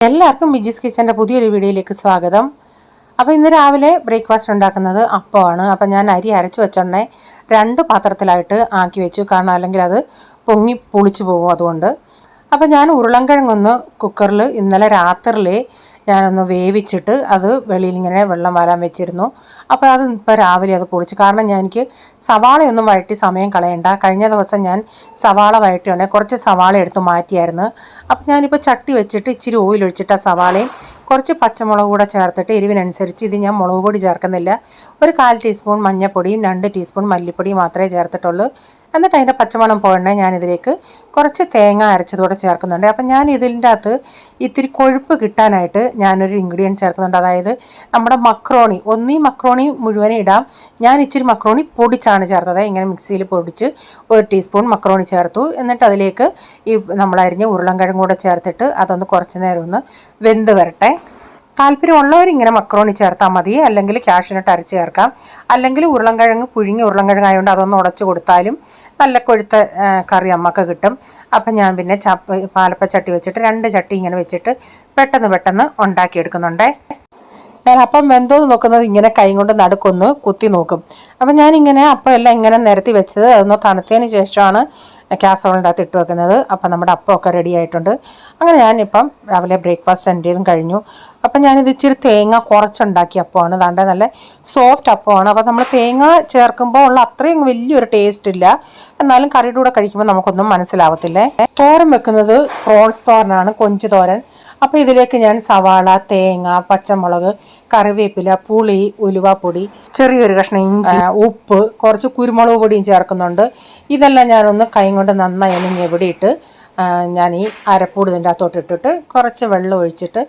എല്ലാവർക്കും ബിജീസ് കിച്ചൻ്റെ പുതിയൊരു വീഡിയോയിലേക്ക് സ്വാഗതം. അപ്പോൾ ഇന്ന് രാവിലെ ബ്രേക്ക്ഫാസ്റ്റ് ഉണ്ടാക്കുന്നത് അപ്പമാണ്. അപ്പോൾ ഞാൻ അരി അരച്ച് വെച്ചോണ്ടേ 2 പാത്രത്തിലായിട്ട് ആക്കി വെച്ചു, കാരണം അല്ലെങ്കിൽ അത് പൊങ്ങി പുളിച്ചു പോകും. അതുകൊണ്ട് അപ്പോൾ ഞാൻ ഉരുളൻകിഴങ്ങൊന്ന് കുക്കറിൽ ഇന്നലെ രാത്രിയിൽ ഞാനൊന്ന് വേവിച്ചിട്ട് അത് വെളിയിൽ ഇങ്ങനെ വെള്ളം വരാൻ വെച്ചിരുന്നു. അപ്പോൾ അത് ഇപ്പോൾ രാവിലെ അത് പൊളിച്ചു, കാരണം എനിക്ക് സവാളയൊന്നും വഴറ്റി സമയം കളയണ്ട. കഴിഞ്ഞ ദിവസം ഞാൻ സവാള വഴറ്റിയുണ്ടെങ്കിൽ കുറച്ച് സവാള എടുത്ത് മാറ്റിയായിരുന്നു. അപ്പോൾ ഞാനിപ്പോൾ ചട്ടി വെച്ചിട്ട് ഇച്ചിരി ഓയിൽ ഒഴിച്ചിട്ട് ആ സവാളയും കുറച്ച് പച്ചമുളക് കൂടെ ചേർത്തിട്ട് എരിവിനനുസരിച്ച്, ഇത് ഞാൻ മുളക് പൊടി ചേർക്കുന്നില്ല, ഒരു 1/4 ടീസ്പൂൺ മഞ്ഞൾപ്പൊടിയും 2 ടീസ്പൂൺ മല്ലിപ്പൊടിയും മാത്രമേ ചേർത്തിട്ടുള്ളൂ. എന്നിട്ട് അതിൻ്റെ പച്ചമണം പോകണേ ഞാനിതിലേക്ക് കുറച്ച് തേങ്ങ അരച്ചതോടെ ചേർക്കുന്നുണ്ട്. അപ്പം ഞാൻ ഇതിൻ്റെ അകത്ത് ഇത്തിരി കൊഴുപ്പ് കിട്ടാനായിട്ട് ഞാനൊരു ഇൻഗ്രീഡിയൻറ്റ് ചേർക്കുന്നുണ്ട്. അതായത് നമ്മുടെ മക്രോണി, ഒന്നീ മക്രോണി മുഴുവനും ഇടാം, ഞാൻ ഇച്ചിരി മക്രോണി പൊടിച്ചാണ് ചേർത്തത്. ഇങ്ങനെ മിക്സിയിൽ പൊടിച്ച് 1 ടീസ്പൂൺ മക്രോണി ചേർത്തു. എന്നിട്ട് അതിലേക്ക് ഈ നമ്മളരിഞ്ഞ ഉരുളൻകിഴങ്ങ് കൂടെ ചേർത്തിട്ട് അതൊന്ന് കുറച്ച് നേരം ഒന്ന് വെന്ത് വരട്ടെ. താല്പര്യമുള്ളവരിങ്ങനെ മക്രോണി ചേർത്താൽ മതി, അല്ലെങ്കിൽ കാഷ്യൂനട്ട് അരച്ച് ചേർക്കാം, അല്ലെങ്കിൽ ഉരുളൻകിഴങ്ങ് പുഴുങ്ങി ഉരുളൻകിഴങ്ങ് ആയതുകൊണ്ട് അതൊന്ന് ഉടച്ച് കൊടുത്താലും നല്ല കൊഴുത്ത കറി അമ്മക്ക് കിട്ടും. അപ്പം ഞാൻ പിന്നെ പാലപ്പച്ചട്ടി വെച്ചിട്ട് 2 ചട്ടി ഇങ്ങനെ വെച്ചിട്ട് പെട്ടെന്ന് ഉണ്ടാക്കിയെടുക്കുന്നുണ്ടേ. ഞാൻ അപ്പം വെന്തോന്ന് നോക്കുന്നത് ഇങ്ങനെ കൈ കൊണ്ട് നടുക്കൊന്ന് കുത്തി നോക്കും. അപ്പം ഞാനിങ്ങനെ അപ്പം എല്ലാം ഇങ്ങനെ നിരത്തി വെച്ചത് അതൊന്ന് തണുത്തതിന് ശേഷമാണ് കാസറോളിൻ്റെ അകത്ത് ഇട്ട് വെക്കുന്നത്. അപ്പം നമ്മുടെ അപ്പമൊക്കെ റെഡി ആയിട്ടുണ്ട്. അങ്ങനെ ഞാനിപ്പം രാവിലെ ബ്രേക്ക്ഫാസ്റ്റ് എൻ്റെതും കഴിഞ്ഞു. അപ്പം ഞാനിത് ഇച്ചിരി തേങ്ങ കുറച്ചുണ്ടാക്കിയ അപ്പമാണ്, ദാണ്ടെ നല്ല സോഫ്റ്റ് അപ്പമാണ്. അപ്പം നമ്മൾ തേങ്ങ ചേർക്കുമ്പോൾ ഉള്ള അത്രയും വലിയൊരു ടേസ്റ്റ് ഇല്ല, എന്നാലും കറിയുടെ കൂടെ കഴിക്കുമ്പോൾ നമുക്കൊന്നും മനസ്സിലാവത്തില്ലേ. തോരൻ വെക്കുന്നത് പ്രോൺസ് തോരനാണ്, കൊഞ്ച് തോരൻ. അപ്പോൾ ഇതിലേക്ക് ഞാൻ സവാള, തേങ്ങ, പച്ചമുളക്, കറിവേപ്പില, പുളി, ഉലുവാപ്പൊടി, ചെറിയൊരു കഷ്ണം ഇഞ്ചി, ഉപ്പ്, കുറച്ച് കുരുമുളക് പൊടിയും ചേർക്കുന്നുണ്ട്. ഇതെല്ലാം ഞാനൊന്ന് കൈ കൊണ്ട് നന്നായി ഒന്ന് ഞെവിടിയിട്ട് ഞാൻ ഈ അരപ്പൂട് ഇതിൻ്റെ അകത്തോട്ട് ഇട്ടിട്ട് കുറച്ച് വെള്ളം ഒഴിച്ചിട്ട്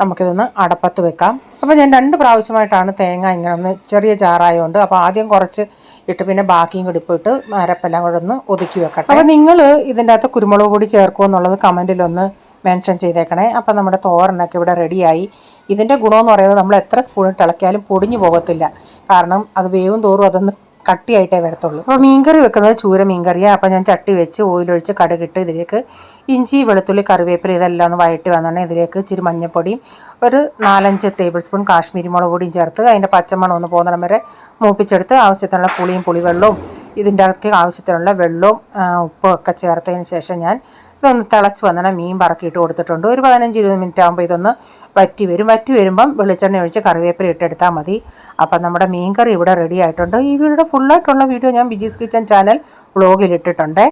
നമുക്കിതൊന്ന് അടപ്പത്ത് വെക്കാം. അപ്പോൾ ഞാൻ 2 പ്രാവശ്യമായിട്ടാണ് തേങ്ങ ഇങ്ങനെ ഒന്ന്, ചെറിയ ജാറായതുകൊണ്ട്. അപ്പോൾ ആദ്യം കുറച്ച് ഇട്ട് പിന്നെ ബാക്കിയും കൂടി ഇട്ട് അരപ്പെല്ലാം കൂടെ ഒന്ന് ഒതുക്കി വെക്കട്ടെ. അപ്പോൾ നിങ്ങൾ ഇതിൻ്റെ അകത്ത് കുരുമുളക് പൊടി ചേർക്കുമോ എന്നുള്ളത് കമൻറ്റിലൊന്ന് മെൻഷൻ ചെയ്തേക്കണേ. അപ്പം നമ്മുടെ തോരനൊക്കെ ഇവിടെ റെഡിയായി. ഇതിൻ്റെ ഗുണമെന്ന് പറയുന്നത് നമ്മൾ എത്ര സ്പൂണിട്ട് ഇളക്കിയാലും പൊടിഞ്ഞു പോകത്തില്ല, കാരണം അത് വേവും തോറും അതൊന്ന് കട്ടിയായിട്ടേ വരത്തുള്ളൂ. അപ്പോൾ മീൻകറി വെക്കുന്നത് ചൂര മീൻകറിയാണ്. അപ്പോൾ ഞാൻ ചട്ടി വെച്ച് ഓയിലൊഴിച്ച് കടുകിട്ട് ഇതിലേക്ക് ഇഞ്ചി, വെളുത്തുള്ളി, കറിവേപ്പില ഇതെല്ലാം ഒന്ന് വഴറ്റി വന്നിട്ടുണ്ടെങ്കിൽ ഇതിലേക്ക് ഇച്ചിരി മഞ്ഞൾപ്പൊടിയും ഒരു 4-5 ടേബിൾ സ്പൂൺ കാശ്മീരി മുളക് പൊടിയും ചേർത്ത് അതിൻ്റെ പച്ചമണം ഒന്ന് പോകുന്നിടം വരെ മൂപ്പിച്ചെടുത്ത് ആവശ്യത്തിനുള്ള പുളിയും പുളിവെള്ളവും ഇതിൻ്റെ അകത്ത് ആവശ്യത്തിനുള്ള വെള്ളവും ഉപ്പും ഒക്കെ ചേർത്തതിന് ശേഷം ഞാൻ ഇതൊന്ന് തിളച്ച് വന്നിട്ട് മീൻ പറക്കിയിട്ട് കൊടുത്തിട്ടുണ്ട്. ഒരു 15-20 മിനിറ്റ് ആകുമ്പോൾ ഇതൊന്ന് വറ്റി വരുമ്പം വെളിച്ചെണ്ണ ഒഴിച്ച് കറിവേപ്പില ഇട്ടെടുത്താൽ മതി. അപ്പം നമ്മുടെ മീൻ കറി ഇവിടെ റെഡി ആയിട്ടുണ്ട്. ഈ വീഡിയോയുടെ ഫുള്ളായിട്ടുള്ള വീഡിയോ ഞാൻ ബിജീസ് കിച്ചൻ ചാനൽ വ്ളോഗിൽ ഇട്ടിട്ടുണ്ട്.